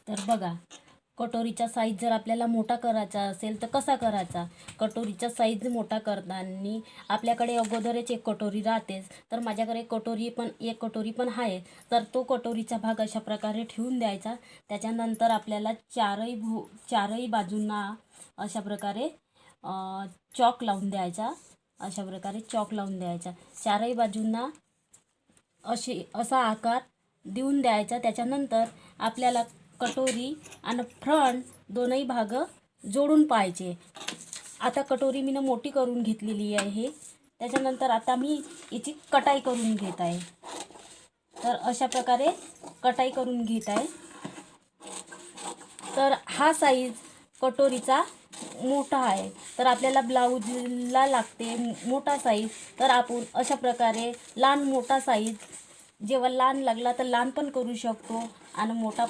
तर बघा, कटोरीचा साईज जर आपल्याला मोठा करायचा असेल तर कसा करायचा. कटोरीचा साईज मोठा करताना आपल्याकडे अगोदरच एक कटोरी राहतेच, तर माझ्याकडे एक कटोरी पण आहे. तर तो कटोरीचा भाग अशा प्रकारे ठेवून द्यायचा. त्याच्यानंतर आपल्याला चारही बाजूंना अशा प्रकारे चॉक लावून द्यायचा. अशा प्रकारे चॉक लावून द्यायचा. चारही बाजूंना असा आकार देऊन द्यायचा. त्याच्यानंतर आपल्याला कटोरी आणि फ्रंट दोनही भाग जोडून पाहायचे. आता कटोरी मी मोठी करून घेतलेली आहे. त्याच्यानंतर आता मी याची कटाई करून घेत आहे. तर अशा प्रकारे कटाई करून घेत आहे. तर हा साईज कटोरीचा मोठा आहे, तर आपल्याला ब्लाऊजला लागते मोठा साईज. तर आपण अशा प्रकारे लहान मोठा साईज जेव्हा लहान लागला तर लहान पण करू शकतो आणि मोठा